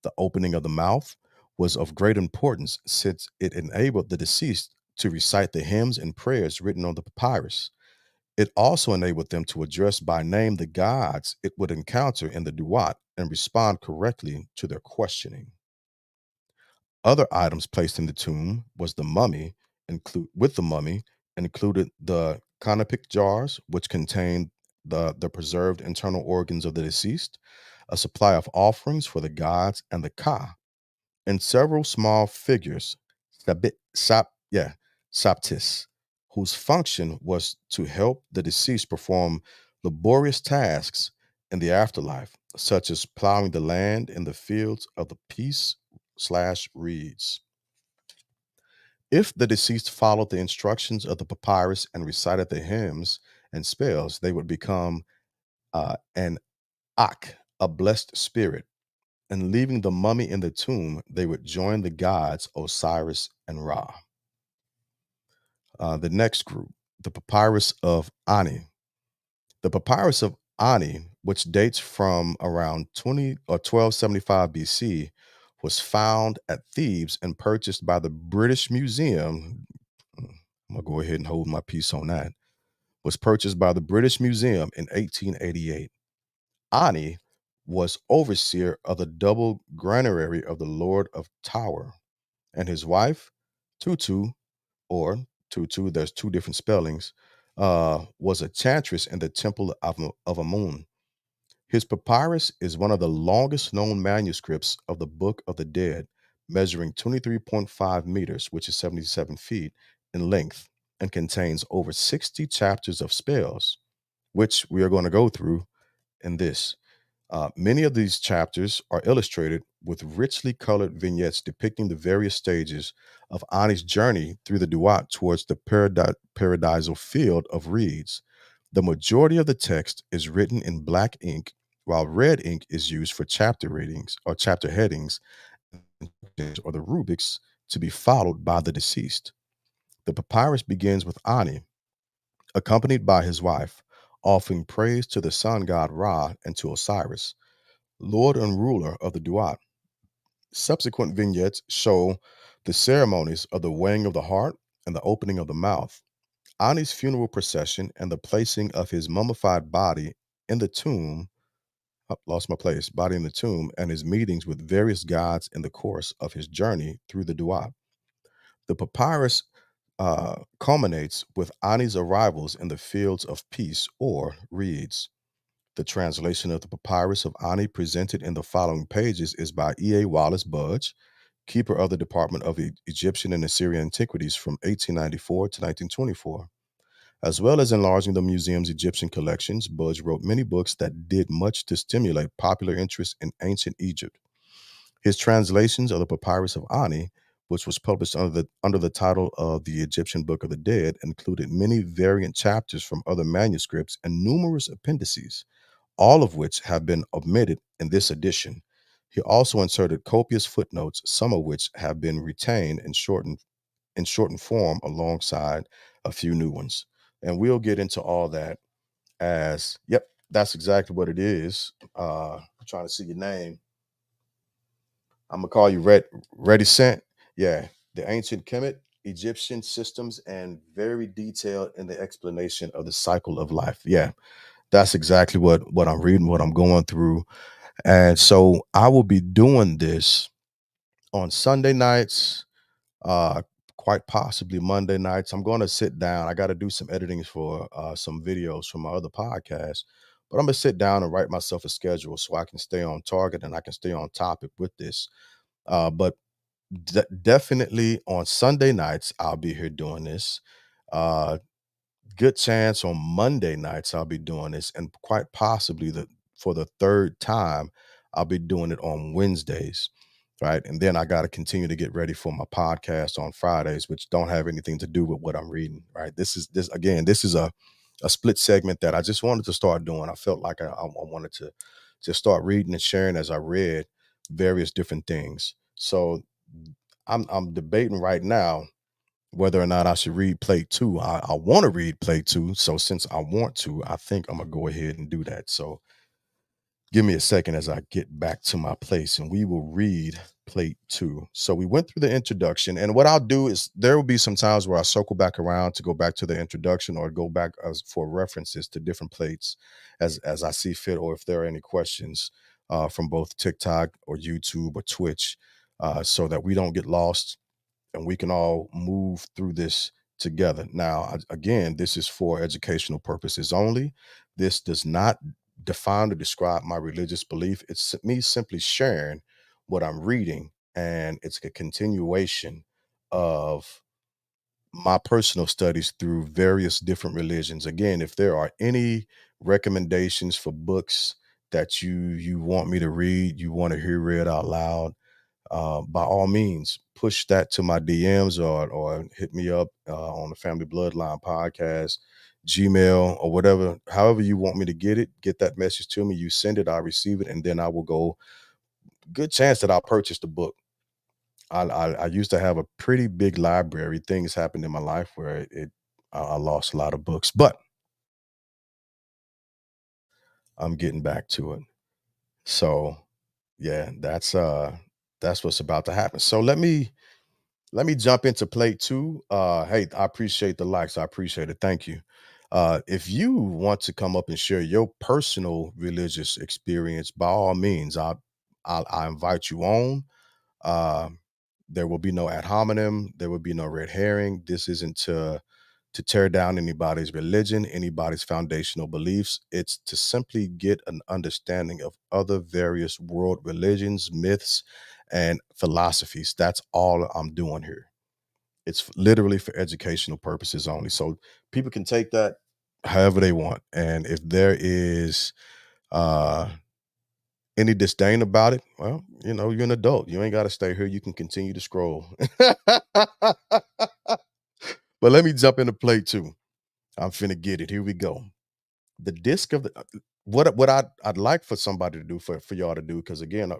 The opening of the mouth was of great importance since it enabled the deceased to recite the hymns and prayers written on the papyrus. It also enabled them to address by name the gods it would encounter in the Duat and respond correctly to their questioning. Other items placed in the tomb was the mummy, with the mummy included the canopic jars, which contained the preserved internal organs of the deceased, a supply of offerings for the gods and the Ka, and several small figures, saptis, whose function was to help the deceased perform laborious tasks in the afterlife, such as plowing the land in the fields of the peace/reeds. If the deceased followed the instructions of the papyrus and recited the hymns and spells, they would become an Ak, a blessed spirit, and leaving the mummy in the tomb, they would join the gods Osiris and Ra. The next group, the Papyrus of Ani. The Papyrus of Ani, which dates from around 20 or 1275 BC, was found at Thebes and purchased by the British Museum. I'm gonna go ahead and hold my peace on that. Was purchased by the British Museum in 1888. Ani was overseer of the double granary of the Lord of Tower, and his wife, Tutu, or Tutu, there's two different spellings, was a chantress in the Temple of Amun. His papyrus is one of the longest known manuscripts of the Book of the Dead, measuring 23.5 meters, which is 77 feet, in length, and contains over 60 chapters of spells, which we are going to go through in this. Many of these chapters are illustrated with richly colored vignettes depicting the various stages of Ani's journey through the Duat towards the paradisal field of reeds. The majority of the text is written in black ink, while red ink is used for chapter readings or chapter headings or the rubrics to be followed by the deceased. The papyrus begins with Ani, accompanied by his wife, offering praise to the sun god Ra and to Osiris, Lord and ruler of the Duat. Subsequent vignettes show the ceremonies of the weighing of the heart and the opening of the mouth. Ani's funeral procession and the placing of his mummified body in the tomb, lost my place, body in the tomb, and his meetings with various gods in the course of his journey through the Duat. The papyrus culminates with Ani's arrivals in the fields of peace or reeds. The translation of the papyrus of Ani presented in the following pages is by E.A. Wallace Budge, keeper of the Department of Egyptian and Assyrian Antiquities from 1894 to 1924. As well as enlarging the museum's Egyptian collections, Budge wrote many books that did much to stimulate popular interest in ancient Egypt. His translations of the Papyrus of Ani, which was published under the title of the Egyptian Book of the Dead, included many variant chapters from other manuscripts and numerous appendices, all of which have been omitted in this edition. He also inserted copious footnotes, some of which have been retained in shortened form alongside a few new ones. And we'll get into all that as, yep, that's exactly what it is. Trying to see your name. I'm gonna call you Ready Sent. Yeah, the ancient Kemet, Egyptian systems, and very detailed in the explanation of the cycle of life. Yeah, that's exactly what I'm reading, what I'm going through. And so I will be doing this on Sunday nights, uh, quite possibly Monday nights. I'm going to sit down. I got to do some editing for some videos from my other podcast, but I'm going to sit down and write myself a schedule so I can stay on target and I can stay on topic with this. But definitely on Sunday nights, I'll be here doing this. Uh, Good chance on Monday nights I'll be doing this, and quite possibly for the third time, I'll be doing it on Wednesdays, right? And then I got to continue to get ready for my podcast on Fridays, which don't have anything to do with what I'm reading, right? This is a split segment that I just wanted to start doing. I felt like I wanted to just start reading and sharing as I read various different things. So I'm debating right now whether or not I should read plate two. I want to read plate two. So since I want to, I think I'm gonna go ahead and do that. So give me a second as I get back to my place and we will read plate two. So we went through the introduction, and what I'll do is there will be some times where I circle back around to go back to the introduction or go back as for references to different plates as I see fit, or if there are any questions from both TikTok or YouTube or Twitch, so that we don't get lost and we can all move through this together. Now, again, this is for educational purposes only. This does not define or describe my religious belief. It's me simply sharing what I'm reading, and it's a continuation of my personal studies through various different religions. Again, if there are any recommendations for books that you want me to read, you want to hear read out loud, by all means, push that to my DMs or hit me up on the Family Bloodline podcast, Gmail, or whatever. However you want me to get it, get that message to me. You send it, I receive it, and then I will go. Good chance that I'll purchase the book. I used to have a pretty big library. Things happened in my life where I lost a lot of books, but I'm getting back to it. So yeah, that's what's about to happen. So let me jump into plate two. Hey, I appreciate the likes. I appreciate it. Thank you. If you want to come up and share your personal religious experience, by all means, I invite you on. Uh, there will be no ad hominem. There will be no red herring. This isn't to tear down anybody's religion, anybody's foundational beliefs. It's to simply get an understanding of other various world religions, myths, and philosophies. That's all I'm doing here. It's literally for educational purposes only. So people can take that however they want. And if there is uh any disdain about it, well, you're an adult. You ain't got to stay here. You can continue to scroll. But let me jump into play two. I'm finna get it. Here we go. The disc of the what I'd like for somebody to do for y'all to do, because again,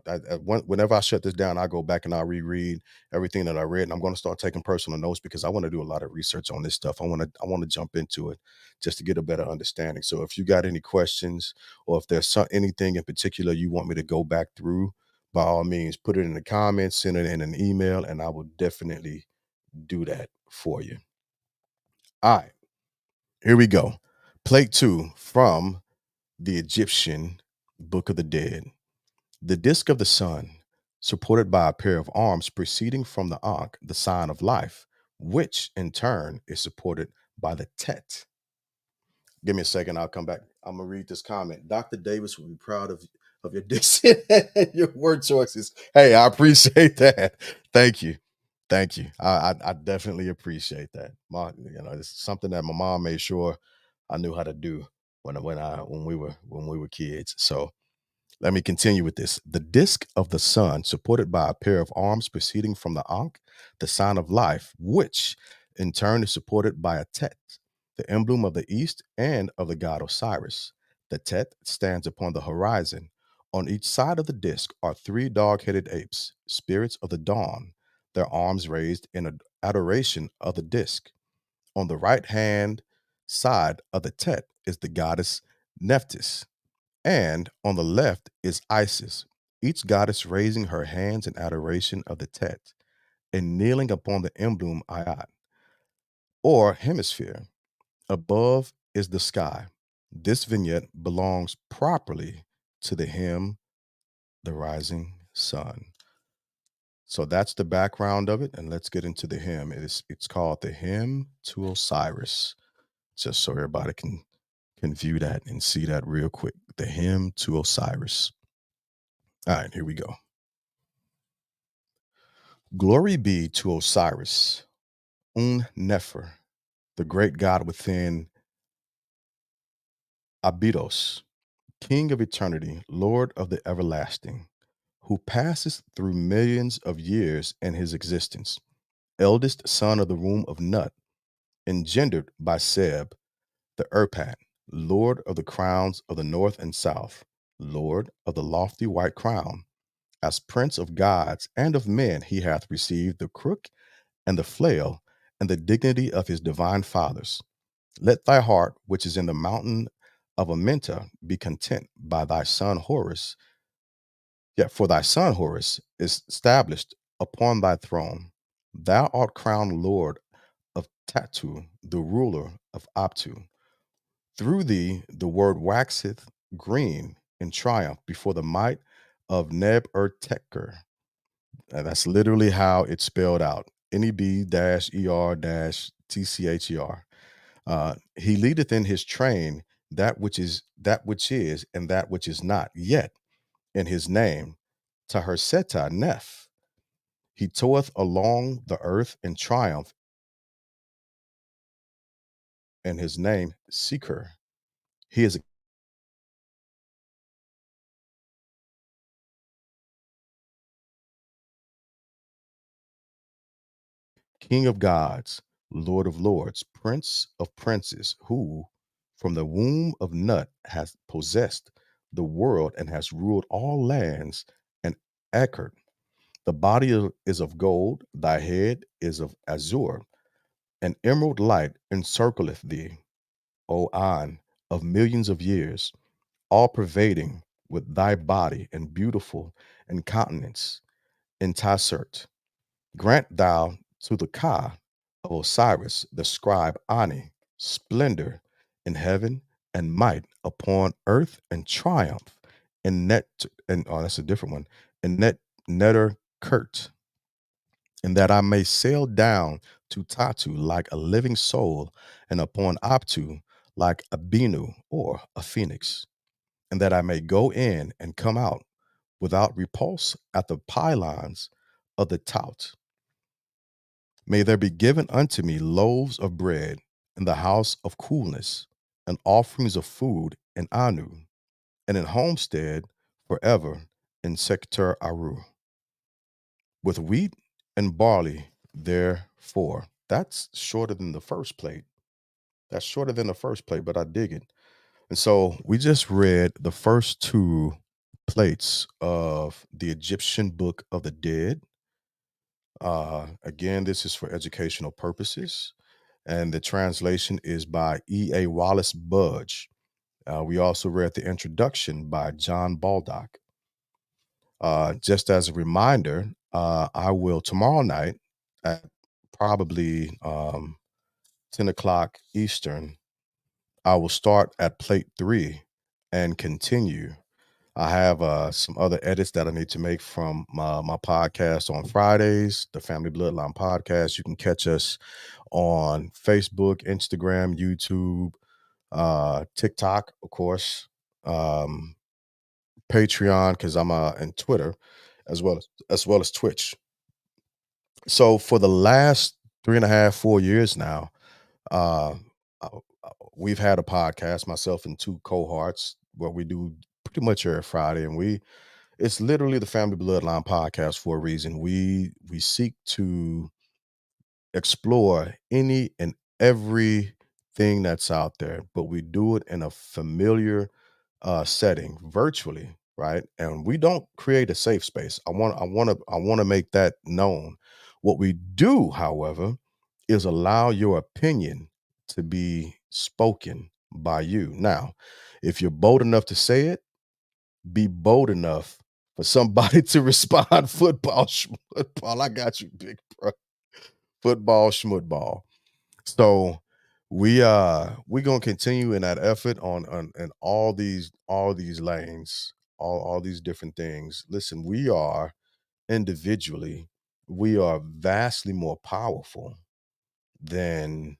whenever I shut this down, I go back and I reread everything that I read, and I'm going to start taking personal notes because I want to do a lot of research on this stuff. I want to jump into it just to get a better understanding. So if you got any questions, or if there's anything in particular you want me to go back through, by all means, put it in the comments, send it in an email, and I will definitely do that for you. All right. Here we go. Plate two from the Egyptian Book of the Dead. The disk of the sun, supported by a pair of arms proceeding from the Ankh, the sign of life, which in turn is supported by the Tet. Give me a second, I'll come back. I'm gonna read this comment. Dr. Davis will be proud of your diction and your word choices. Hey, I appreciate that. Thank you. Thank you. I definitely appreciate that. It's something that my mom made sure I knew how to do when we were kids. So let me continue with this. The disk of the sun, supported by a pair of arms proceeding from the Ankh, the sign of life, which in turn is supported by a Tet, the emblem of the east and of the god Osiris. The Tet stands upon the horizon. On each side of the disk are three dog headed apes, spirits of the dawn, their arms raised in adoration of the disk. On the right hand side of the Tet is the goddess Nephthys, and on the left is Isis, each goddess raising her hands in adoration of the Tet and kneeling upon the emblem Ayat, or hemisphere. Above is the sky. This vignette belongs properly to the hymn, The Rising Sun. So that's the background of it, and let's get into the hymn. It's called the Hymn to Osiris, just so everybody can view that and see that real quick. The Hymn to Osiris. All right, here we go. Glory be to Osiris, Un-Nefer, the great god within Abydos, King of eternity, Lord of the everlasting, who passes through millions of years in his existence, eldest son of the womb of Nut, engendered by Seb, the Erpat, Lord of the crowns of the north and south, Lord of the lofty white crown. As prince of gods and of men, he hath received the crook and the flail and the dignity of his divine fathers. Let thy heart, which is in the mountain of Amenta, be content by thy son Horus. Yet for thy son Horus is established upon thy throne. Thou art crowned Lord of Tatu, the ruler of Aptu. Through thee the word waxeth green in triumph before the might of Neb Erteker. That's literally how it's spelled out. Neb-er-tcher. He leadeth in his train that which is, and that which is not yet in his name. Taherseta Neph. He toweth along the earth in triumph, and his name Seeker. He is a king of gods, Lord of lords, prince of princes, who from the womb of Nut has possessed the world and has ruled all lands and Ekkert. The body is of gold, thy head is of azure, an emerald light encircleth thee, O An, of millions of years, all pervading with thy body and beautiful in countenance, in Tassert. Grant thou to the Ka of Osiris, the scribe Ani, splendor in heaven and might upon earth and triumph in net and oh, that's a different one, in netter Kurt, and that I may sail down to Tatu like a living soul, and upon Aptu like a Binu or a phoenix, and that I may go in and come out without repulse at the pylons of the Tout. May there be given unto me loaves of bread in the house of coolness, and offerings of food in Anu, and in homestead forever in Sector Aru, with wheat and barley therefore. That's shorter than the first plate. That's shorter than the first plate, but I dig it. And so we just read the first two plates of the Egyptian Book of the Dead. Again, this is for educational purposes, and the translation is by E.A. Wallace Budge. We also read the introduction by John Baldock. Just as a reminder, I will tomorrow night at probably 10 o'clock Eastern. I will start at plate 3 and continue. I have some other edits that I need to make from my podcast on Fridays, the Family Bloodline Podcast. You can catch us on Facebook, Instagram, YouTube, TikTok, of course, um, Patreon, because I'm in Twitter, as well as Twitch. So for the last 3.5, 4 years now, uh, uh, we've had a podcast, myself and two cohorts, where we do pretty much every Friday, and it's literally the Family Bloodline Podcast for a reason. We seek to explore any and everything that's out there, but we do it in a familiar setting, virtually, right? And we don't create a safe space. I want to make that known. What we do, however, is allow your opinion to be spoken by you. Now, if you're bold enough to say it, be bold enough for somebody to respond. Football, schmutball. I got you, big bro. Football, schmutball. So we're gonna continue in that effort on in all these lanes, all these different things. Listen, we are individually, we are vastly more powerful than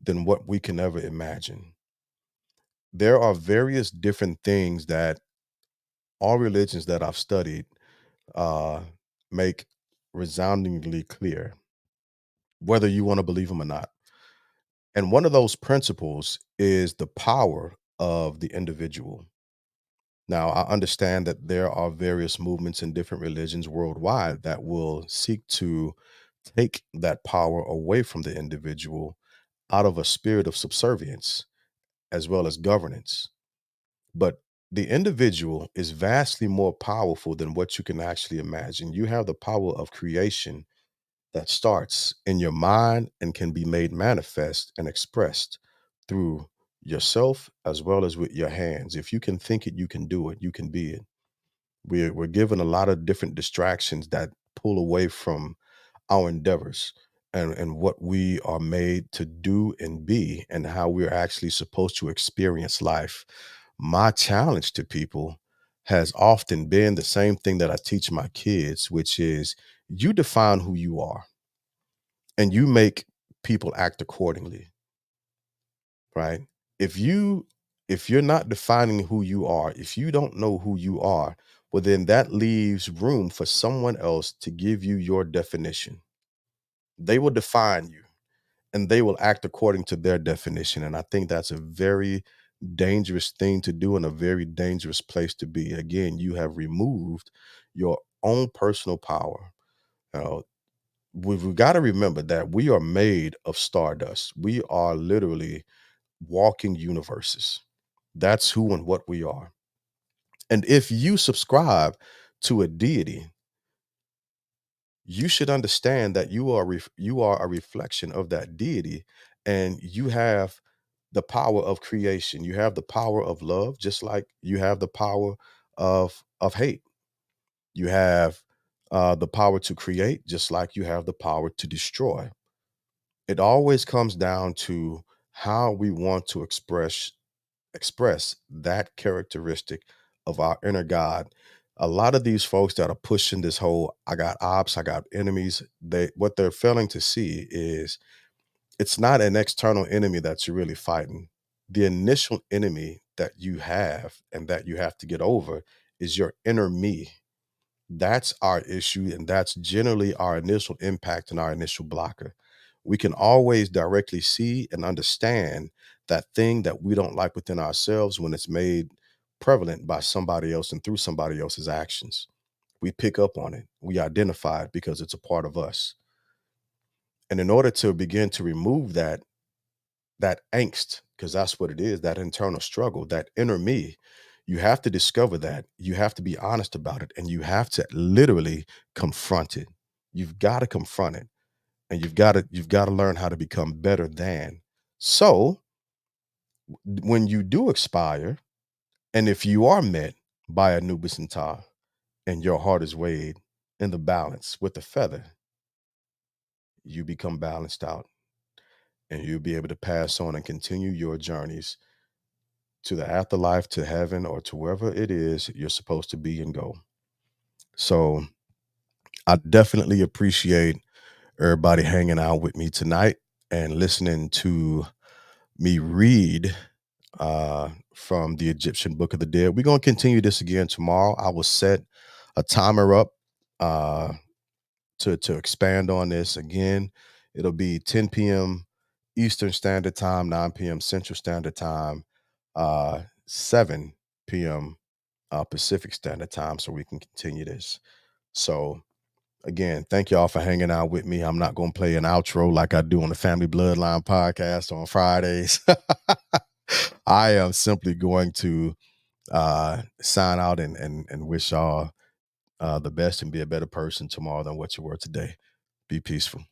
what we can ever imagine. There are various different things that all religions that I've studied uh, make resoundingly clear, whether you want to believe them or not. And one of those principles is the power of the individual. Now, I understand that there are various movements in different religions worldwide that will seek to take that power away from the individual out of a spirit of subservience as well as governance. But the individual is vastly more powerful than what you can actually imagine. You have the power of creation that starts in your mind and can be made manifest and expressed through yourself as well as with your hands. If you can think it, you can do it, you can be it. We're given a lot of different distractions that pull away from our endeavors and what we are made to do and be and how we're actually supposed to experience life. My challenge to people has often been the same thing that I teach my kids, which is you define who you are and you make people act accordingly, right? if you if you're not defining who you are, if you don't know who you are, well, then that leaves room for someone else to give you your definition. They will define you and they will act according to their definition, and I think that's a very dangerous thing to do and a very dangerous place to be. Again, you have removed your own personal power. uh, we've got to remember that we are made of stardust. We are literally walking universes. That's who and what we are. And if you subscribe to a deity, you should understand that you are a reflection of that deity, and you have the power of creation. You have the power of love, just like you have the power of hate. You have the power to create, just like you have the power to destroy. It always comes down to how we want to express that characteristic of our inner God. A lot of these folks that are pushing this whole I got ops, I got enemies, what they're failing to see is it's not an external enemy that you're really fighting. The initial enemy that you have and that you have to get over is your inner me. That's our issue, and that's generally our initial impact and our initial blocker. We can always directly see and understand that thing that we don't like within ourselves when it's made prevalent by somebody else and through somebody else's actions. We pick up on it, we identify it because it's a part of us. And in order to begin to remove that angst, because that's what it is, that internal struggle, that inner me, you have to discover that. You have to be honest about it, and you have to literally confront it. You've got to confront it, and you've got to learn how to become better than. So when you do expire, and if you are met by Anubis and Ta, and your heart is weighed in the balance with the feather, you become balanced out. and you'll be able to pass on and continue your journeys to the afterlife, to heaven, or to wherever it is you're supposed to be and go. So I definitely appreciate everybody hanging out with me tonight and listening to me read from the Egyptian Book of the Dead. We're going to continue this again tomorrow. I will set a timer up uh, to expand on this again. It'll be 10 p.m. Eastern Standard Time, 9 p.m. Central Standard Time, 7 p.m. Pacific Standard Time, so we can continue this. So again, thank y'all for hanging out with me. I'm not going to play an outro like I do on the Family Bloodline podcast on Fridays. I am simply going to sign out and wish y'all the best and be a better person tomorrow than what you were today. Be peaceful.